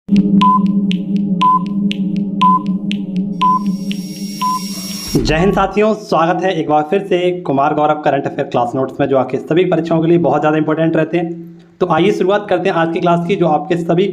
जय हिंद साथियों, स्वागत है एक बार फिर से Kumar Gaurav current affair class notes में, जो आपके सभी परीक्षाओं के लिए बहुत ज़्यादा इंपॉर्टेंट रहते हैं। तो आइए शुरुआत करते हैं आज की क्लास की, जो आपके सभी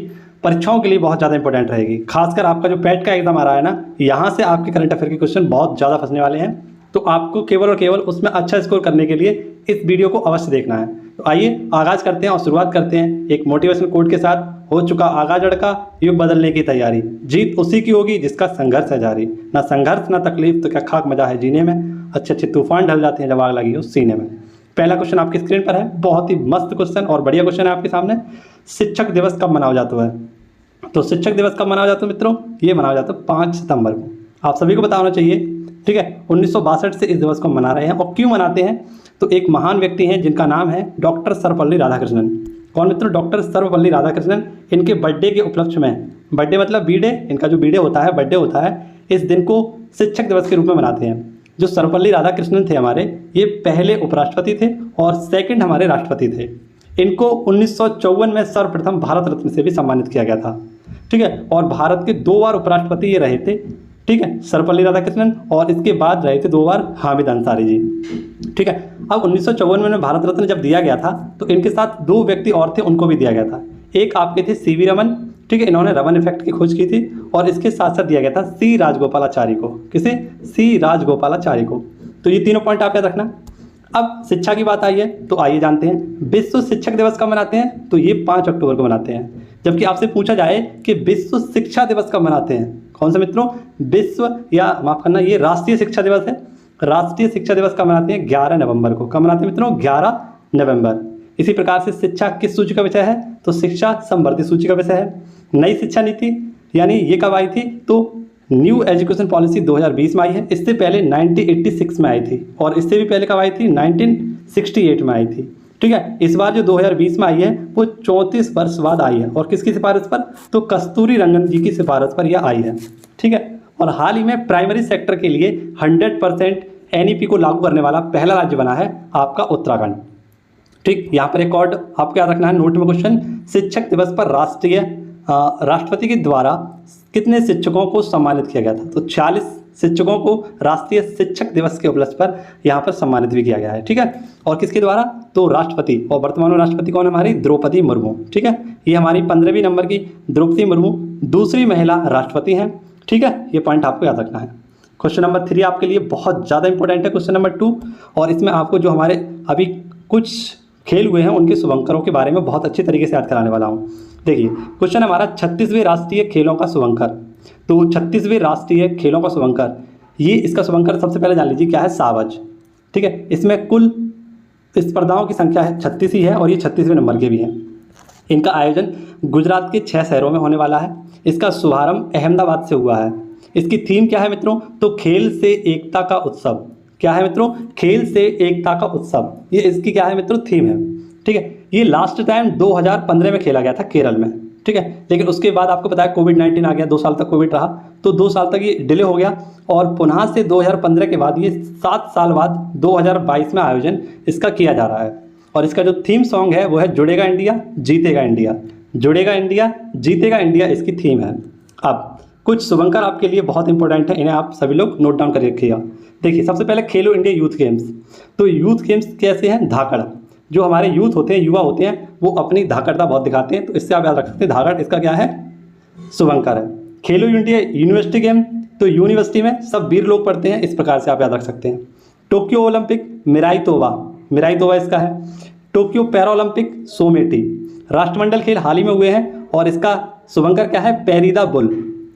परीक्षाओं के लिए बहुत ज़्यादा इंपॉर्टेंट रहेगी। खासकर आपका जो पैट का एग्जाम आ रहा है ना, यहाँ से आपके करंट अफेयर के क्वेश्चन बहुत ज़्यादा फंसने वाले हैं। तो आपको केवल और केवल उसमें अच्छा स्कोर करने के लिए इस वीडियो को अवश्य देखना है। तो आइए आगाज़ करते हैं और शुरुआत करते हैं एक मोटिवेशनल कोट के साथ। हो चुका आगाज लड़का, युग बदलने की तैयारी, जीत उसी की होगी जिसका संघर्ष है जारी। ना संघर्ष ना तकलीफ तो क्या खाक मजा है जीने में, अच्छे अच्छे तूफान ढल जाते हैं जब आग लगी हो सीने में। पहला क्वेश्चन आपकी स्क्रीन पर है, बहुत ही मस्त क्वेश्चन और बढ़िया क्वेश्चन है आपके सामने। शिक्षक दिवस कब मनाया जाता है? तो शिक्षक दिवस कब मनाया जाता है मित्रों? ये मनाया जाता है 5 सितंबर को। आप सभी को पता होना चाहिए, ठीक है। 1962 से इस दिवस को मना रहे हैं। और क्यों मनाते हैं? तो एक महान व्यक्ति हैं जिनका नाम है डॉक्टर सर्वपल्ली राधाकृष्णन। कौन मित्रों? डॉक्टर सर्वपल्ली राधाकृष्णन। इनके बर्थडे के उपलक्ष्य में, बर्थडे मतलब बी-डे, इनका जो बी-डे होता है, बर्थडे होता है, इस दिन को शिक्षक दिवस के रूप में मनाते हैं। जो सर्वपल्ली राधाकृष्णन थे हमारे, ये पहले उपराष्ट्रपति थे और सेकंड हमारे राष्ट्रपति थे। इनको 1954 में सर्वप्रथम भारत रत्न से भी सम्मानित किया गया था, ठीक है। और भारत के 2 बार उपराष्ट्रपति ये रहे थे, ठीक है, सर्वपल्ली राधाकृष्णन। और इसके बाद रहे थे 2 बार हामिद अंसारी जी, ठीक है। अब 1954 में भारत रत्न जब दिया गया था तो इनके साथ 2 व्यक्ति और थे, उनको भी दिया गया था। एक आपके थे सीवी रमन, ठीक है, इन्होंने रमन इफेक्ट की खोज की थी। और इसके साथ साथ दिया गया था सी राजगोपालाचारी को। किसे? सी राजगोपालाचारी को। तो ये तीनों पॉइंट आप याद रखना। अब शिक्षा की बात आई है तो आइए जानते हैं विश्व शिक्षक दिवस कब मनाते हैं। तो ये 5 अक्टूबर को मनाते हैं। जबकि आपसे पूछा जाए कि विश्व शिक्षा दिवस कब मनाते हैं, कौन सा मित्रों? विश्व, या माफ करना, ये राष्ट्रीय शिक्षा दिवस है। राष्ट्रीय शिक्षा दिवस कब मनाते हैं? 11 नवंबर को। कब मनाते हैं मित्रों? 11 नवंबर। इसी प्रकार से शिक्षा किस सूची का विषय है? तो शिक्षा संवर्धित सूची का विषय है। नई शिक्षा नीति यानी ये कब आई थी? तो न्यू एजुकेशन पॉलिसी 2020 में आई है। इससे पहले 1986 में आई थी और इससे भी पहले कब आई थी? 1968 में आई थी, ठीक है। इस बार जो 2020 में आई है वो 34 वर्ष बाद आई है। और किसकी सिफारिश पर? तो कस्तूरी रंगन जी की सिफारिश पर यह आई है, ठीक है। और हाल ही में प्राइमरी सेक्टर के लिए 100% NEP को लागू करने वाला पहला राज्य बना है आपका उत्तराखंड, ठीक। यहाँ पर एक और आपको याद रखना है नोट में क्वेश्चन, शिक्षक दिवस पर राष्ट्रपति के द्वारा कितने शिक्षकों को सम्मानित किया गया था? तो 46 शिक्षकों को राष्ट्रीय शिक्षक दिवस के उपलक्ष्य पर यहाँ पर सम्मानित भी किया गया है, ठीक है। और किसके द्वारा? तो राष्ट्रपति। और वर्तमान में राष्ट्रपति कौन है? हमारी द्रौपदी मुर्मू, ठीक है। ये हमारी 15वीं नंबर की द्रौपदी मुर्मू दूसरी महिला राष्ट्रपति हैं, ठीक है। ये पॉइंट आपको याद रखना है। क्वेश्चन नंबर 3 आपके लिए बहुत ज़्यादा इंपॉर्टेंट है, क्वेश्चन नंबर 2। और इसमें आपको जो हमारे अभी कुछ खेल हुए हैं उनके शुभंकरों के बारे में बहुत अच्छी तरीके से याद कराने वाला हूँ। देखिए क्वेश्चन हमारा 36वें राष्ट्रीय खेलों का शुभंकर। तो 36वें राष्ट्रीय खेलों का शुभंकर, ये इसका शुभंकर सबसे पहले जान लीजिए क्या है? सावज, ठीक है। इसमें कुल स्पर्धाओं की संख्या है 36 ही है और ये 36वें नंबर के भी हैं। इनका आयोजन गुजरात के 6 शहरों में होने वाला है। इसका शुभारंभ अहमदाबाद से हुआ है। इसकी थीम क्या है मित्रों? तो खेल से एकता का उत्सव। क्या है मित्रों? खेल से एकता का उत्सव, ये इसकी क्या है मित्रों? थीम है, ठीक है। ये लास्ट टाइम 2015 में खेला गया था केरल में, ठीक है। लेकिन उसके बाद आपको पता है कोविड-19 आ गया, 2 साल तक कोविड रहा, तो 2 साल तक ये डिले हो गया। और पुनः से 2015 के बाद ये 7 साल बाद 2022 में आयोजन इसका किया जा रहा है। और इसका जो थीम सॉन्ग है वो है जुड़ेगा इंडिया जीतेगा इंडिया। जुड़ेगा इंडिया जीतेगा इंडिया इसकी थीम है। अब कुछ शुभंकर आपके लिए बहुत इंपॉर्टेंट है, इन्हें आप सभी लोग नोट डाउन कर रखिएगा। देखिए सबसे पहले खेलो इंडिया यूथ गेम्स। तो यूथ गेम्स कैसे हैं? धाकड़। जो हमारे यूथ होते हैं, युवा होते हैं, वो अपनी धाकड़ता बहुत दिखाते हैं, तो इससे आप याद रख सकते हैं धाकड़ इसका क्या है? शुभंकर है। खेलो इंडिया यूनिवर्सिटी गेम, तो यूनिवर्सिटी में सब वीर लोग पढ़ते हैं, इस प्रकार से आप याद रख सकते हैं। टोक्यो ओलंपिक मिराई तोबा इसका है। Tokyo Paralympic Someity. राष्ट्रमंडल खेल हाल ही में हुए हैं और इसका शुभंकर क्या है? पेरीदा बुल।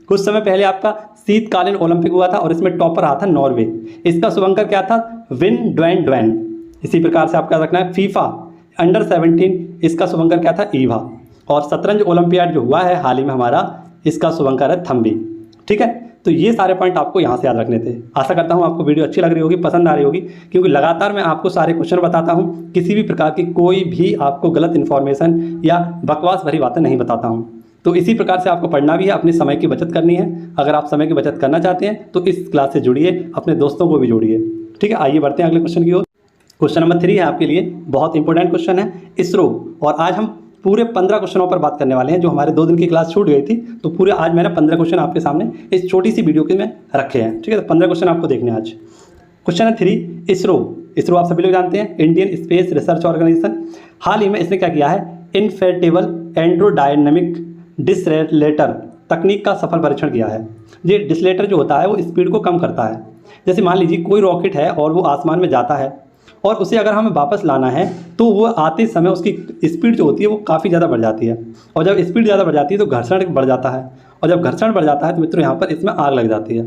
कुछ समय पहले आपका शीतकालीन ओलंपिक हुआ था और इसमें टॉपर रहा था नॉर्वे। इसका शुभंकर क्या था? विन ड्वेन। इसी प्रकार से आपका रखना है फीफा अंडर 17, इसका शुभंकर क्या था? ईवा। और शतरंज ओलंपियाड जो हुआ है हाल ही में हमारा, इसका शुभंकर है थम्बी, ठीक है। तो ये सारे पॉइंट आपको यहाँ से याद रखने थे। आशा करता हूँ आपको वीडियो अच्छी लग रही होगी, पसंद आ रही होगी, क्योंकि लगातार मैं आपको सारे क्वेश्चन बताता हूँ, किसी भी प्रकार की कोई भी आपको गलत इन्फॉर्मेशन या बकवास भरी बातें नहीं बताता हूँ। तो इसी प्रकार से आपको पढ़ना भी है, अपने समय की बचत करनी है। अगर आप समय की बचत करना चाहते हैं तो इस क्लास से जुड़िए, अपने दोस्तों को भी जोड़िए, ठीक है। आइए बढ़ते हैं अगले क्वेश्चन की ओर। क्वेश्चन नंबर 3 है आपके लिए, बहुत इंपॉर्टेंट क्वेश्चन है, इसरो। और आज हम पूरे 15 क्वेश्चनों पर बात करने वाले हैं। जो हमारे 2 दिन की क्लास छूट गई थी, तो पूरे आज मैंने 15 क्वेश्चन आपके सामने इस छोटी सी वीडियो के में रखे हैं। ठीक है, तो 15 क्वेश्चन आपको देखने हैं आज। क्वेश्चन है 3, इसरो आप सभी लोग जानते हैं, इंडियन स्पेस रिसर्च ऑर्गेनाइजेशन। हाल ही में इसने क्या किया है, इनफेर्टेबल एंड्रोडायनेमिक डिसलेटर तकनीक का सफल परीक्षण किया है। ये डिसलेटर जो होता है वो स्पीड को कम करता है। जैसे मान लीजिए कोई रॉकेट है और वो आसमान में जाता है और उसे अगर हमें वापस लाना है तो वो आते समय उसकी स्पीड जो होती है वो काफ़ी ज़्यादा बढ़ जाती है, और जब स्पीड ज़्यादा बढ़ जाती है तो घर्षण बढ़ जाता है, और जब घर्षण बढ़ जाता है तो मित्रों यहाँ पर इसमें आग लग जाती है।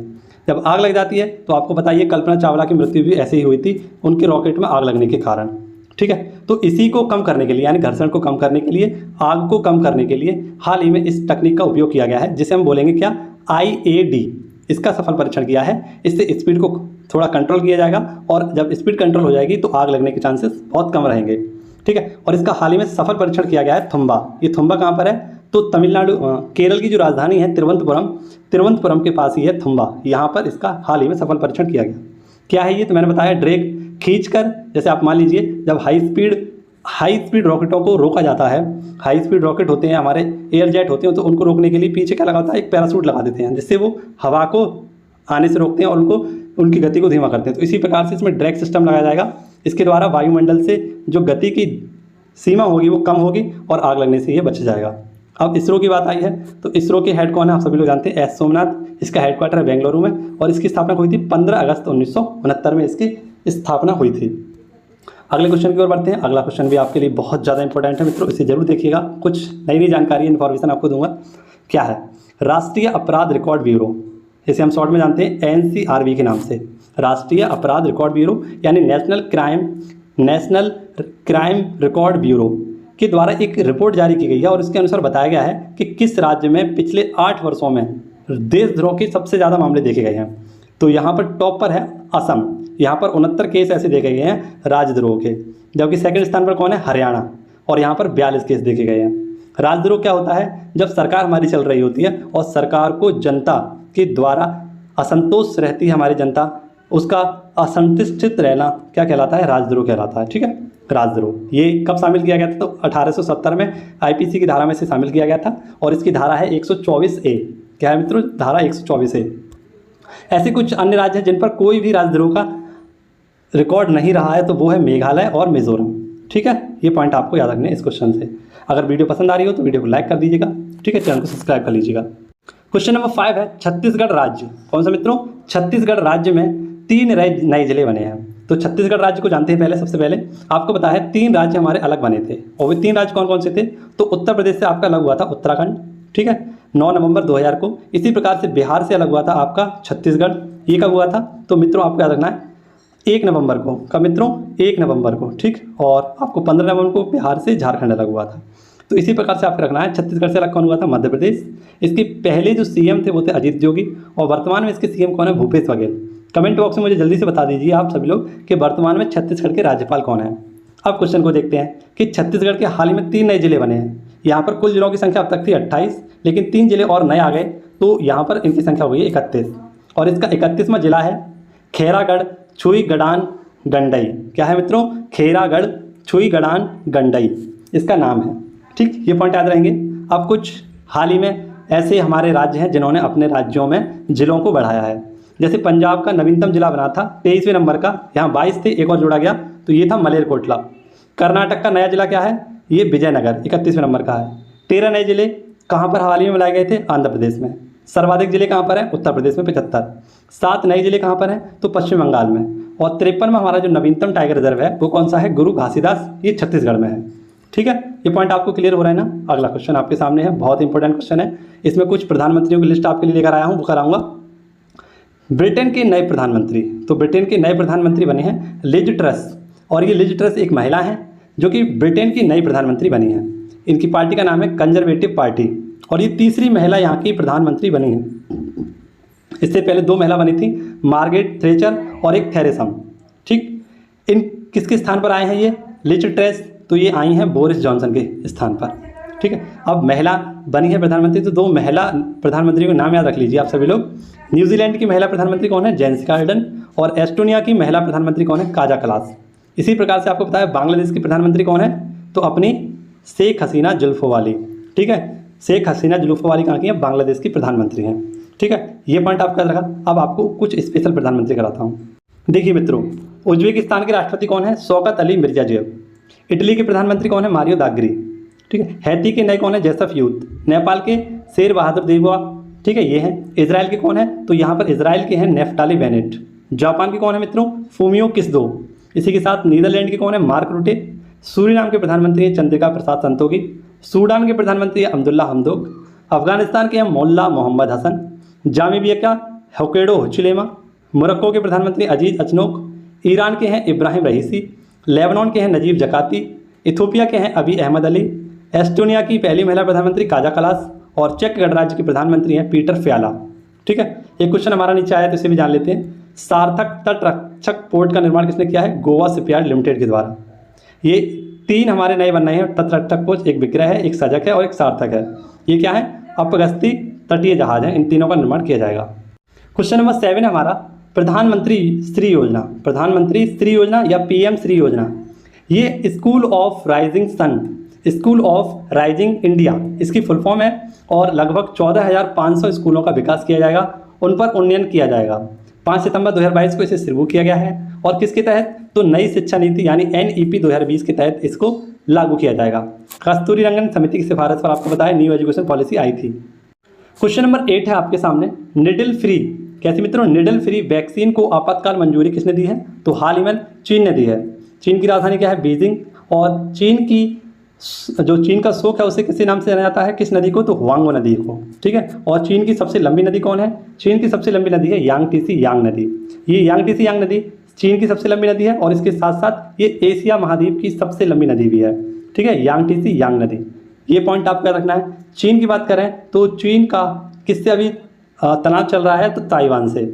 जब आग लग जाती है तो आपको बताइए कल्पना चावला की मृत्यु भी ऐसे ही हुई थी, उनके रॉकेट में आग लगने के कारण। ठीक है, तो इसी को कम करने के लिए, यानी घर्षण को कम करने के लिए, आग को कम करने के लिए हाल ही में इस तकनीक का उपयोग किया गया है, जिसे हम बोलेंगे क्या, IAD। इसका सफल परीक्षण किया है। इससे स्पीड को थोड़ा कंट्रोल किया जाएगा, और जब स्पीड कंट्रोल हो जाएगी तो आग लगने के चांसेस बहुत कम रहेंगे। ठीक है, और इसका हाल ही में सफल परीक्षण किया गया है थुम्बा। ये थुम्बा कहाँ पर है, तो तमिलनाडु, केरल की जो राजधानी है तिरुवनंतपुरम के पास ही है थुम्बा। यहाँ पर इसका हाल ही में सफल परीक्षण किया गया। क्या है ये, तो मैंने बताया, ड्रैग खींचकर, जैसे आप मान लीजिए जब हाई स्पीड रॉकेटों को रोका जाता है, हाई स्पीड रॉकेट होते हैं हमारे, एयर जेट होते हैं, तो उनको रोकने के लिए पीछे क्या लगा होता है, एक पैराशूट लगा देते हैं, जिससे वो हवा को आने से रोकते हैं और उनकी गति को धीमा करते हैं। तो इसी प्रकार से इसमें ड्रैग सिस्टम लगाया जाएगा। इसके द्वारा वायुमंडल से जो गति की सीमा होगी वो कम होगी और आग लगने से ये बच जाएगा। अब इसरो की बात आई है, तो इसरो के हेड कौन है, आप सभी लोग जानते हैं, एस सोमनाथ। इसका हेडक्वार्टर है बेंगलुरु में, और इसकी स्थापना हुई थी 15 अगस्त 1969 में इसकी स्थापना हुई थी। अगले क्वेश्चन की ओर बढ़ते हैं। अगला क्वेश्चन भी आपके लिए बहुत ज़्यादा इंपॉर्टेंट है मित्रों, इसे जरूर देखिएगा। कुछ नई जानकारी, इन्फॉर्मेशन आपको दूंगा। क्या है, राष्ट्रीय अपराध रिकॉर्ड ब्यूरो, इसे हम शॉर्ट में जानते हैं NCRB के नाम से, राष्ट्रीय अपराध रिकॉर्ड ब्यूरो, यानी नेशनल क्राइम रिकॉर्ड ब्यूरो के द्वारा एक रिपोर्ट जारी की गई है, और इसके अनुसार बताया गया है कि किस राज्य में पिछले 8 वर्षों में देशद्रोह के सबसे ज़्यादा मामले देखे गए हैं। तो यहाँ पर टॉप पर है असम, यहाँ पर 69 केस ऐसे देखे गए हैं राजद्रोह के, जबकि सेकंड स्थान पर कौन है, हरियाणा, और यहाँ पर 42 केस देखे गए हैं। राजद्रोह क्या होता है, जब सरकार हमारी चल रही होती है और सरकार को जनता के द्वारा असंतोष रहती है, हमारी जनता, उसका असंतुष्टित रहना क्या कहलाता है, राजद्रोह कहलाता है। ठीक है, राजद्रोह ये कब शामिल किया गया था, तो 1870 में IPC की धारा में से शामिल किया गया था, और इसकी धारा है 124A। क्या है मित्रों, धारा 124A। ऐसे कुछ अन्य राज्य हैं जिन पर कोई भी राजद्रोह का रिकॉर्ड नहीं रहा है, तो वो है मेघालय और मिजोरम। ठीक है, ये पॉइंट आपको याद रखने हैं इस क्वेश्चन से। अगर वीडियो पसंद आ रही हो तो वीडियो को लाइक कर दीजिएगा। ठीक है, चैनल को सब्सक्राइब कर लीजिएगा। क्वेश्चन नंबर 5 है, छत्तीसगढ़ राज्य। कौन सा मित्रों, छत्तीसगढ़ राज्य में 3 नए जिले बने हैं। तो छत्तीसगढ़ राज्य को जानते हैं पहले, सबसे पहले आपको पता है 3 राज्य हमारे अलग बने थे, और वे 3 राज्य कौन कौन से थे, तो उत्तर प्रदेश से आपका अलग हुआ था उत्तराखंड। ठीक है, 9 नवंबर 2000 को। इसी प्रकार से बिहार से अलग हुआ था आपका छत्तीसगढ़, ये कब हुआ था, तो मित्रों आपको याद रखना है 1 नवंबर को। कब मित्रों, 1 नवंबर को। ठीक, और आपको 15 नवंबर को बिहार से झारखंड अलग हुआ था। तो इसी प्रकार से आपको रखना है, छत्तीसगढ़ से अलग कौन हुआ था, मध्य प्रदेश। इसके पहले जो CM थे वो थे अजीत जोगी, और वर्तमान में इसके CM कौन है, भूपेश बघेल। कमेंट बॉक्स में मुझे जल्दी से बता दीजिए आप सभी लोग कि वर्तमान में छत्तीसगढ़ के राज्यपाल कौन है। अब क्वेश्चन को देखते हैं कि छत्तीसगढ़ के हाल ही में 3 नए जिले बने हैं। यहाँ पर कुल जिलों की संख्या अब तक थी 28, लेकिन 3 जिले और नए आ गए, तो यहाँ पर इनकी संख्या हो गई 31, और इसका 31वां जिला है खैरागढ़ छुईगड़ान गंडई। क्या है मित्रों, खैरागढ़ छुईगड़ान गंडई इसका नाम है। ठीक, ये पॉइंट याद रहेंगे। अब कुछ हाल ही में ऐसे हमारे राज्य हैं जिन्होंने अपने राज्यों में जिलों को बढ़ाया है। जैसे पंजाब का नवीनतम जिला बना था 23वें नंबर का, यहाँ 22 थे, एक और जोड़ा गया, तो ये था मलेरकोटला। कर्नाटक का नया जिला क्या है, ये विजयनगर 31वें नंबर का है। 13 नए जिले कहाँ पर हाल ही में बनाए गए थे, आंध्र प्रदेश में। सर्वाधिक जिले कहाँ पर हैं, उत्तर प्रदेश में 75। 7 नए जिले कहाँ पर हैं, तो पश्चिम बंगाल में। और 53 में हमारा जो नवीनतम टाइगर रिजर्व है वो कौन सा है, गुरु घासीदास, ये छत्तीसगढ़ में है। ठीक है, ये पॉइंट आपको क्लियर हो रहा है ना। अगला क्वेश्चन आपके सामने है, बहुत इंपॉर्टेंट क्वेश्चन है। इसमें कुछ प्रधानमंत्रियों की लिस्ट आपके लिए लेकर आया हूँ, वो कराऊंगा। ब्रिटेन के नए प्रधानमंत्री, तो ब्रिटेन के नए प्रधानमंत्री बने हैं लिज ट्रस, और ये लिज ट्रस एक महिला है जो कि ब्रिटेन की नई प्रधानमंत्री बनी है। इनकी पार्टी का नाम है कंजर्वेटिव पार्टी, और ये तीसरी महिला यहाँ की प्रधानमंत्री बनी है। इससे पहले 2 महिला बनी थी, मार्गरेट थ्रेचर और एक थेरेसम। ठीक, इन किसके स्थान पर आए हैं ये लिज ट्रस, तो ये आई हैं बोरिस जॉनसन के स्थान पर। ठीक है, अब महिला बनी है प्रधानमंत्री, तो 2 महिला प्रधानमंत्री का नाम याद रख लीजिए आप सभी लोग। न्यूजीलैंड की महिला प्रधानमंत्री कौन है, जेसिका अर्डर्न, और एस्टोनिया की महिला प्रधानमंत्री कौन है, काजा कलास। इसी प्रकार से आपको पता है बांग्लादेश की प्रधानमंत्री कौन है, तो अपनी शेख हसीना जुल्फ़ों वाली। ठीक है, शेख हसीना जुल्फ़ों वाली कहाँ की है? बांग्लादेश की प्रधानमंत्री हैं। ठीक है, ये पॉइंट आपका याद रखा। अब आपको कुछ स्पेशल प्रधानमंत्री कराता हूँ। देखिए मित्रों, उज्बेकिस्तान के राष्ट्रपति कौन है? शौकत अली मिर्जाजेव। इटली के प्रधानमंत्री कौन है? मारियो दागरी। ठीक है, हैती के नए कौन है? जैसफ यूथ। नेपाल के शेर बहादुर देववा। ठीक है, ये हैं। इजराइल के कौन है? तो यहाँ पर इजराइल के हैं नेफ्टाली बेनेट। जापान के कौन है मित्रों? फूमियो किस्दो। इसी के साथ नीदरलैंड के कौन है? मार्क रुटे। सूरीनाम के प्रधानमंत्री हैं चंद्रिका प्रसाद संतोखी। सूडान के प्रधानमंत्री हैं अब्दुल्ला हमदोक। अफगानिस्तान के हैं मोल्ला मोहम्मद हसन। जामीबिया का होकेडो हुचिलेमा। मोरक्को के प्रधानमंत्री अजीज अचनोक। ईरान के हैं इब्राहिम रईसी। लेबनान के हैं नजीब जकाती। इथोपिया के हैं अबी अहमद अली। एस्टोनिया की पहली महिला प्रधानमंत्री काजा कलास। और चेक गणराज्य के प्रधानमंत्री हैं पीटर फ्याला। ठीक है, एक क्वेश्चन हमारा नीचे आया तो इसे भी जान लेते हैं। सार्थक तटरक्षक पोर्ट का निर्माण किसने किया है? गोवा शिपयार्ड लिमिटेड के द्वारा। ये 3 हमारे नए बन रहे हैं तटरक्षक पोर्ट, एक विक्रय है, एक सजक है और एक सार्थक है। ये क्या है? अपगस्ती तटीय जहाज है। इन तीनों का निर्माण किया जाएगा। क्वेश्चन नंबर 7 हमारा प्रधानमंत्री श्री योजना। प्रधानमंत्री श्री योजना या पीएम श्री योजना, ये school of rising sun, school of rising India इसकी फुल फॉर्म है। और लगभग 14,500 स्कूलों का विकास किया जाएगा, उन पर उन्नयन किया जाएगा। 5 सितंबर 2022 को इसे शुरू किया गया है। और किसके तहत? तो नई शिक्षा नीति यानी NEP 2020 के तहत इसको लागू किया जाएगा। कस्तूरी रंगन समिति की सिफारिश पर आपको बताया न्यू एजुकेशन पॉलिसी आई थी। क्वेश्चन नंबर 8 है आपके सामने। निडल फ्री, कैसे मित्रों? निडल फ्री वैक्सीन को आपातकाल मंजूरी किसने दी है? तो हाल ही में चीन ने दी है। चीन की राजधानी क्या है? बीजिंग। और चीन का शोक है उसे किसी नाम से जाना जाता है? किस नदी को? तो हुआंगो नदी को। ठीक है, और चीन की सबसे लंबी नदी कौन है? चीन की सबसे लंबी नदी है यांगटीसी यांग नदी। ये यांगटीसी यांग नदी चीन की सबसे लंबी नदी है और इसके साथ साथ ये एशिया महाद्वीप की सबसे लंबी नदी भी है। ठीक है, यांगटीसी यांग नदी, ये पॉइंट आपको याद रखना है। चीन की बात करें तो चीन का किससे अभी तनाव चल रहा है? तो ताइवान से।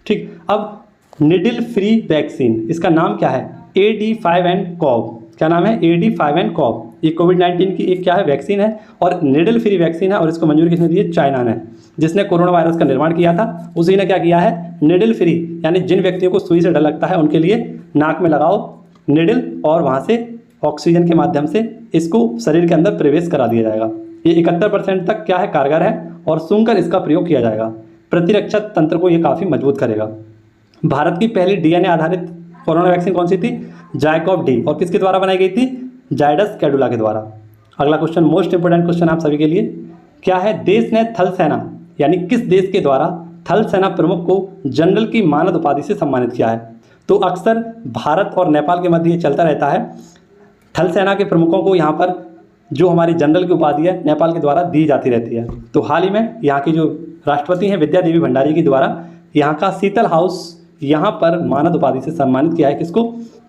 ठीक, अब निडल फ्री वैक्सीन, इसका नाम क्या है? AD5N-CoV। क्या नाम है? AD5N-CoV। ये कोविड-19 की एक क्या है? वैक्सीन है और निडल फ्री वैक्सीन है। और इसको मंजूरी किसने दी है? चाइना ने, जिसने कोरोना वायरस का निर्माण किया था। उसी ने क्या किया है? निडल फ्री, यानी जिन व्यक्तियों को सुई से डर लगता है उनके लिए नाक में लगाओ निडल और वहाँ से ऑक्सीजन के माध्यम से इसको शरीर के अंदर प्रवेश करा दिया जाएगा। ये 71% तक क्या है? कारगर है और सूंघकर इसका प्रयोग किया जाएगा। प्रतिरक्षा तंत्र को ये काफ़ी मजबूत करेगा। भारत की पहली DNA आधारित कोरोना वैक्सीन कौन सी थी? जायकोव डी। और किसके द्वारा बनाई गई थी? जायडस कैडुला के द्वारा। अगला क्वेश्चन, मोस्ट इंपोर्टेंट क्वेश्चन आप सभी के लिए, क्या है? देश ने थल सेना यानी किस देश के द्वारा थल सेना प्रमुख को जनरल की मानद उपाधि से सम्मानित किया है? तो अक्सर भारत और नेपाल के मध्य ये चलता रहता है। थल सेना के प्रमुखों को यहाँ पर जो हमारी जनरल की उपाधि है नेपाल के द्वारा दी जाती रहती है। तो हाल ही में यहाँ की जो राष्ट्रपति हैं विद्या देवी भंडारी के द्वारा यहाँ का शीतल हाउस यहाँ पर मानद उपाधि से सम्मानित किया है। किसको?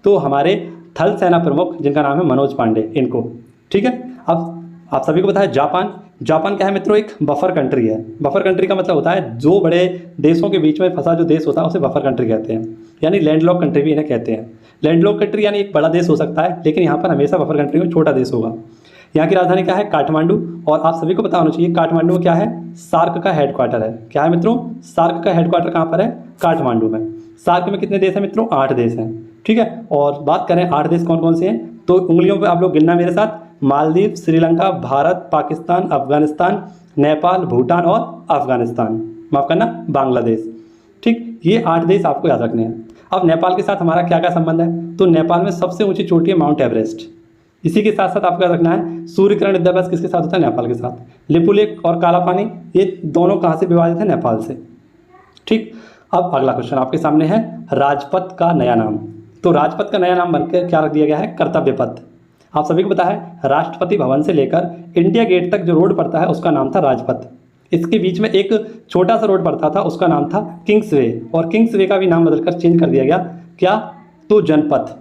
तो हमारे थल सेना प्रमुख जिनका नाम है मनोज पांडे, इनको। ठीक है, अब आप सभी को पता है जापान। जापान क्या है मित्रों? एक बफर कंट्री है। बफर कंट्री का मतलब होता है जो बड़े देशों के बीच में फंसा जो देश होता है उसे बफर कंट्री कहते हैं, यानी लैंडलॉक कंट्री भी इन्हें कहते हैं। लैंडलॉक कंट्री यानी एक बड़ा देश हो सकता है लेकिन यहाँ पर हमेशा बफर कंट्री में छोटा देश होगा। यहाँ की राजधानी क्या है? काठमांडू। और आप सभी को पता होना चाहिए काठमांडू में क्या है? सार्क का हेडक्वार्टर है। क्या है मित्रों? सार्क का हेडक्वार्टर कहाँ पर है? काठमांडू में। सार्क में कितने देश हैं मित्रों? 8 देश हैं। ठीक है, और बात करें 8 देश कौन कौन से हैं तो उंगलियों पे आप लोग गिनना मेरे साथ। मालदीव, श्रीलंका, भारत, पाकिस्तान, अफगानिस्तान, नेपाल, भूटान और अफगानिस्तान, माफ करना बांग्लादेश। ठीक, ये 8 देश आपको याद रखने हैं। अब नेपाल के साथ हमारा क्या क्या संबंध है? तो नेपाल में सबसे ऊंची चोटी है माउंट एवरेस्ट। इसी के साथ साथ आपको याद रखना है सूर्य किरण विद्याभ्यास किसके साथ होता है? नेपाल के साथ। लिपुलेख और काला पानी ये दोनों कहाँ से विभाजित है? नेपाल से। ठीक, अब अगला क्वेश्चन आपके सामने है राजपथ का नया नाम। तो राजपथ का नया नाम बनकर क्या रख दिया गया है? कर्तव्य पथ। आप सभी को पता है राष्ट्रपति भवन से लेकर इंडिया गेट तक जो रोड पड़ता है उसका नाम था राजपथ। इसके बीच में एक छोटा सा रोड पड़ता था उसका नाम था किंग्स वे, और किंग्स वे का भी नाम बदलकर चेंज कर दिया गया। क्या? तो जनपथ।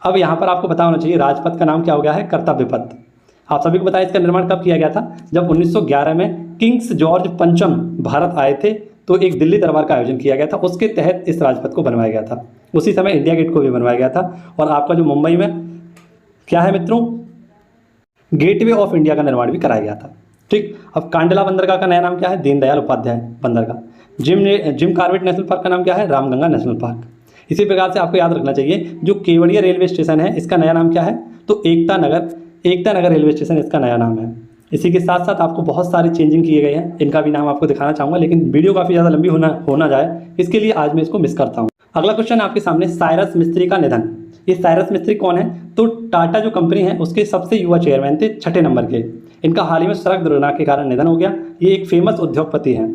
अब यहाँ पर आपको पता होना चाहिए राजपथ का नाम क्या हो गया है? कर्तव्य पथ। आप सभी को पता है इसका निर्माण कब किया गया था? जब 1911 में किंग्स जॉर्ज पंचम भारत आए थे तो एक दिल्ली दरबार का आयोजन किया गया था, उसके तहत इस राजपथ को बनवाया गया था। उसी समय इंडिया गेट को भी बनवाया गया था। और आपका जो मुंबई में क्या है मित्रों? गेटवे ऑफ इंडिया का निर्माण भी कराया गया था। ठीक, अब कांडला बंदरगाह का नया नाम क्या है? दीनदयाल उपाध्याय बंदरगाह। जिम कॉर्बेट नेशनल पार्क का नाम क्या है? Ramganga national park. इसी प्रकार से आपको याद रखना चाहिए जो केवड़िया रेलवे स्टेशन है इसका नया नाम क्या है? तो एकता नगर एकता नगर रेलवे स्टेशन इसका नया नाम है। इसी के साथ साथ आपको बहुत सारे चेंजिंग किए गए हैं, इनका भी नाम आपको दिखाना चाहूँगा, लेकिन वीडियो काफ़ी ज़्यादा लंबी होना जाए, इसके लिए आज मैं इसको मिस करता हूँ। अगला क्वेश्चन आपके सामने, साइरस मिस्त्री का निधन। ये साइरस मिस्त्री कौन है? तो टाटा जो कंपनी है उसके सबसे युवा चेयरमैन थे, 6ठे नंबर के। इनका हाल ही में सड़क दुर्घटना के कारण निधन हो गया। ये एक फेमस उद्योगपति हैं।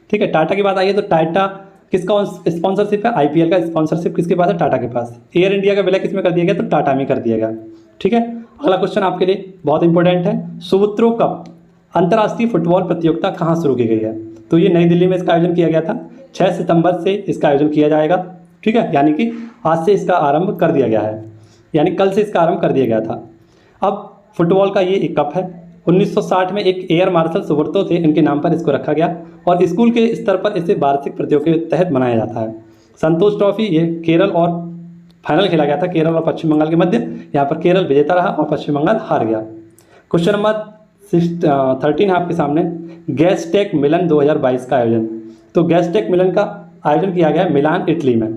ठीक है, टाटा की बात आई है तो टाटा किसका स्पॉन्सरशिप है? IPL का स्पॉन्सरशिप किसके पास है? टाटा के पास। एयर इंडिया का विलय किसमें कर दिया गया? तो टाटा में कर दिया गया। ठीक है, अगला क्वेश्चन आपके लिए बहुत इंपॉर्टेंट है, सुपुत्रो कप अंतर्राष्ट्रीय फुटबॉल प्रतियोगिता कहाँ शुरू की गई है? तो ये नई दिल्ली में इसका आयोजन किया गया था। 6 सितंबर से इसका आयोजन किया जाएगा। ठीक है, यानी कि आज से इसका आरंभ कर दिया गया है, यानी कल से इसका आरंभ कर दिया गया था। अब फुटबॉल का ये एक कप है। 1960 में एक एयर मार्शल सुब्रतो थे, इनके नाम पर इसको रखा गया और स्कूल के स्तर पर इसे वार्षिक प्रतियोगिता के तहत मनाया जाता है। संतोष ट्रॉफी ये केरल और फाइनल खेला गया था, केरल और पश्चिम बंगाल के मध्य। यहाँ पर केरल विजेता रहा और पश्चिम बंगाल हार गया। क्वेश्चन नंबर 13 आपके सामने, गैसटेक मिलन 2022 का आयोजन। तो गैसटेक मिलन का आयोजन किया गया है मिलान, इटली में।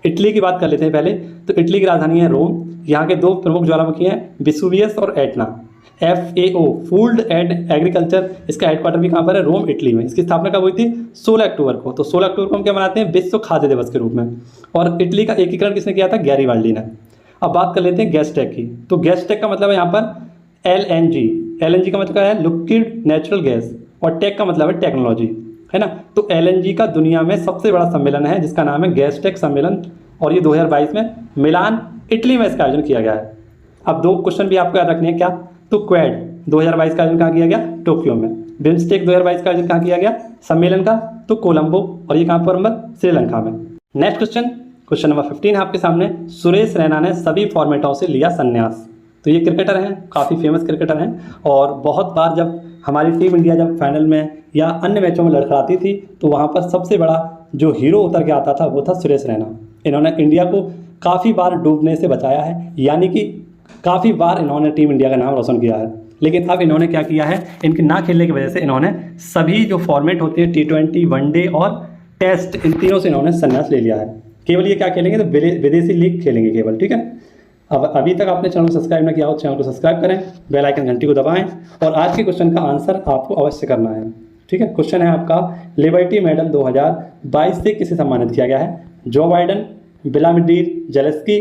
इटली की बात कर लेते हैं पहले। तो इटली की राजधानी है रोम। यहाँ के 2 प्रमुख ज्वालामुखी हैं, विसुवियस और Etna. FAO food and agriculture, इसका हेडक्वार्टर भी कहाँ पर है? रोम, इटली में। इसकी स्थापना कब हुई थी? 16 अक्टूबर को। तो 16 अक्टूबर को हम क्या मनाते हैं? विश्व खाद्य दिवस के रूप में। और इटली का एकीकरण किसने किया था? गैरीबाल्डी ने। अब बात कर लेते हैं गैसटेक की। तो गैसटेक का मतलब है यहाँ पर LNG का मतलब है लिक्विड नेचुरल गैस, और टेक का मतलब है टेक्नोलॉजी, है ना। तो LNG का दुनिया में सबसे बड़ा सम्मेलन है जिसका नाम है गैसटेक सम्मेलन, और ये 2022 में मिलान, इटली में इसका आयोजन किया गया है। अब 2 क्वेश्चन भी आपको याद रखने हैं। क्या? तो क्वेड 2022 का आयोजन कहाँ किया गया? टोक्यो में। बिम्स्टेक 2022 का आयोजन कहाँ किया गया सम्मेलन का? तो कोलंबो, और ये कहाँ पर? श्रीलंका में। नेक्स्ट क्वेश्चन नंबर 15 आपके सामने, सुरेश रैना ने सभी फॉर्मेटों से लिया संन्यास। तो ये क्रिकेटर हैं, काफ़ी फेमस क्रिकेटर हैं, और बहुत बार जब हमारी टीम इंडिया जब फाइनल में या अन्य मैचों में लड़खड़ाती थी तो वहाँ पर सबसे बड़ा जो हीरो उतर के आता था वो था सुरेश रैना। इन्होंने इंडिया को काफ़ी बार डूबने से बचाया है, यानी कि काफ़ी बार इन्होंने टीम इंडिया का नाम रोशन किया है। लेकिन अब इन्होंने क्या किया है, इनके ना खेलने की वजह से इन्होंने सभी जो फॉर्मेट होते हैं T20, वनडे और टेस्ट, इन तीनों से इन्होंने संन्यास ले लिया है। केवल ये क्या खेलेंगे? तो विदेशी लीग खेलेंगे केवल। ठीक है, अब अभी तक आपने चैनल को सब्सक्राइब नहीं किया हो, चैनल को सब्सक्राइब करें, बेल आइकन घंटी को दबाएं, और आज के क्वेश्चन का आंसर आपको अवश्य करना है। ठीक है, क्वेश्चन है आपका, लिबर्टी मेडल 2022 से किसे सम्मानित किया गया है? जो Biden, Vladimir Zelensky,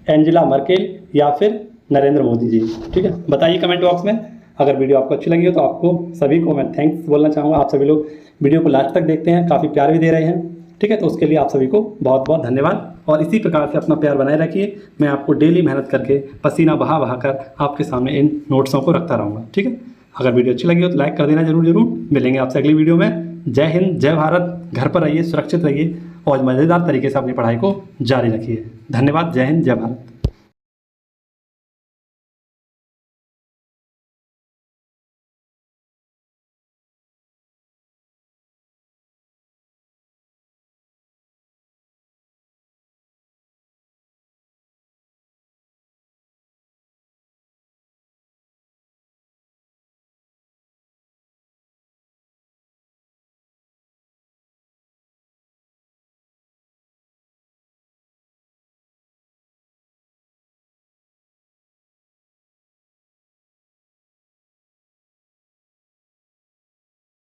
Angela Merkel या फिर नरेंद्र मोदी जी। ठीक है, बताइए कमेंट बॉक्स में। अगर वीडियो आपको अच्छी लगी हो तो आपको सभी को मैं थैंक्स बोलना चाहूँगा। आप सभी लोग वीडियो को लास्ट तक देखते हैं, काफ़ी प्यार भी दे रहे हैं। ठीक है, तो उसके लिए आप सभी को बहुत बहुत धन्यवाद, और इसी प्रकार से अपना प्यार बनाए रखिए। मैं आपको डेली मेहनत करके पसीना बहा बहा कर आपके सामने इन नोट्सों को रखता रहूँगा। ठीक है, अगर वीडियो अच्छी लगी हो तो लाइक कर देना जरूर। मिलेंगे आपसे अगली वीडियो में। जय हिंद, जय भारत। घर पर रहिए, सुरक्षित रहिए और मज़ेदार तरीके से अपनी पढ़ाई को जारी रखिए। धन्यवाद। जय हिंद, जय भारत।